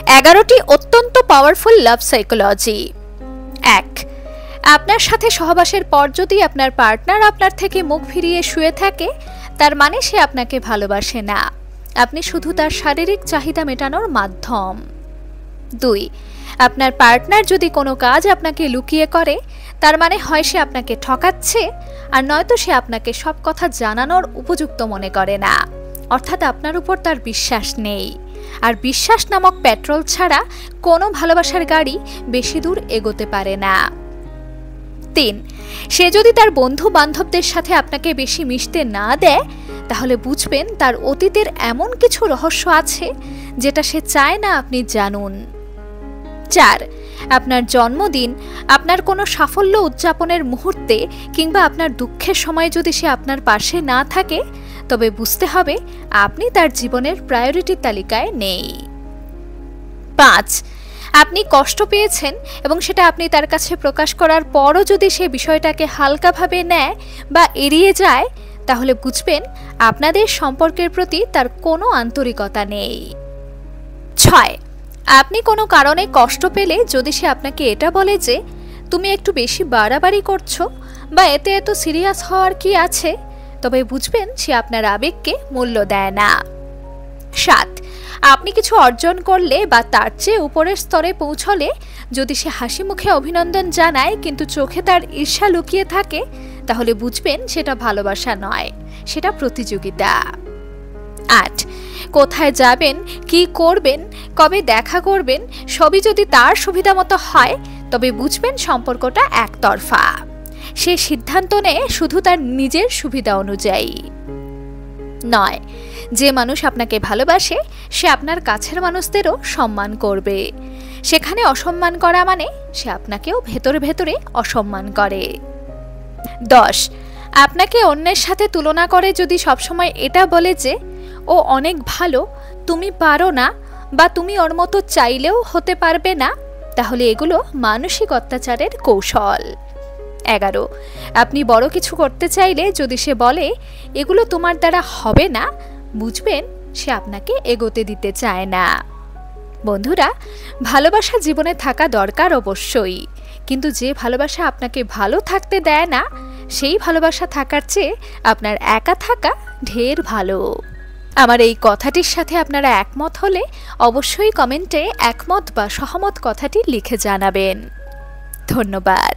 11টি অত্যন্ত পাওয়ারফুল লাভ সাইকোলজি। 1, আপনার সাথে সহবাসের পর যদি আপনার পার্টনার আপনার থেকে মুখ ফিরিয়ে শুয়ে থাকে, তার মানে সে আপনাকে ভালোবাসে না, আপনি শুধু তার শারীরিক চাহিদা মেটানোর মাধ্যম। 2, আপনার পার্টনার যদি কোনো কাজ আপনাকে লুকিয়ে করে, তার মানে হয় সে আপনাকে ঠকাচ্ছে, আর নয়তো সে আপনাকে সব কথা জানানোর উপযুক্ত মনে করে না, অর্থাৎ আপনার উপর তার বিশ্বাস নেই। আর বিশ্বাস নামক পেট্রোল ছাড়া কোনো ভালোবাসার গাড়ি বেশি দূর এগোতে পারে না। 3, সে যদি তার বন্ধু বান্ধবদের সাথে আপনাকে বেশি মিশতে না দেয়, তাহলে বুঝবেন তার অতীতের এমন কিছু রহস্য আছে যেটা সে চায় না আপনি জানুন। 4, আপনার জন্মদিন, আপনার কোনো সাফল্য উদযাপনের মুহূর্তে কিংবা আপনার দুঃখের সময় যদি সে আপনার পাশে না থাকে, তবে বুঝতে হবে আপনি তার জীবনের প্রায়োরিটির তালিকায় নেই। 5, আপনি কষ্ট পেয়েছেন এবং সেটা আপনি তার কাছে প্রকাশ করার পরও যদি সে বিষয়টাকে হালকাভাবে নেয় বা এড়িয়ে যায়, তাহলে বুঝবেন আপনাদের সম্পর্কের প্রতি তার কোনো আন্তরিকতা নেই। 6, আপনি কোনো কারণে কষ্ট পেলে যদি সে আপনাকে এটা বলে যে তুমি একটু বেশি বাড়াবাড়ি করছো বা এতে এত সিরিয়াস হওয়ার কি আছে, তবে বুঝবেন সে আপনার আবেগকে মূল্য দেয় না। 7, আপনি কিছু অর্জন করলে বা তার চেয়ে উপরের স্তরে পৌঁছলে যদি সে হাসি মুখে অভিনন্দন জানায় কিন্তু চোখে তার ঈর্ষা লুকিয়ে থাকে, তাহলে বুঝবেন সেটা ভালোবাসা নয়, সেটা প্রতিযোগিতা। 8, কোথায় যাবেন, কি করবেন, কবে দেখা করবেন, সবই যদি তার সুবিধা মতো হয়, তবে বুঝবেন সম্পর্কটা একতরফা, সে সিদ্ধান্ত নেয় শুধু তার নিজের সুবিধা অনুযায়ী। 9, যে মানুষ আপনাকে ভালোবাসে সে আপনার কাছের মানুষদেরও সম্মান করবে, সেখানে অসম্মান করা মানে সে আপনাকেও ভেতরে ভেতরে অসম্মান করে। 10, আপনাকে অন্যের সাথে তুলনা করে যদি সবসময় এটা বলে যে ও অনেক ভালো, তুমি পারো না, বা তুমি ওর মতো চাইলেও হতে পারবে না, তাহলে এগুলো মানসিক অত্যাচারের কৌশল। 11, আপনি বড় কিছু করতে চাইলে যদি সে বলে এগুলো তোমার দ্বারা হবে না, বুঝবেন সে আপনাকে এগোতে দিতে চায় না। বন্ধুরা, ভালোবাসা জীবনে থাকা দরকার অবশ্যই, কিন্তু যে ভালোবাসা আপনাকে ভালো থাকতে দেয় না, সেই ভালোবাসা থাকার চেয়ে আপনার একা থাকা ঢের ভালো। আমার এই কথাটির সাথে আপনারা একমত হলে অবশ্যই কমেন্টে একমত বা সহমত কথাটি লিখে জানাবেন। ধন্যবাদ।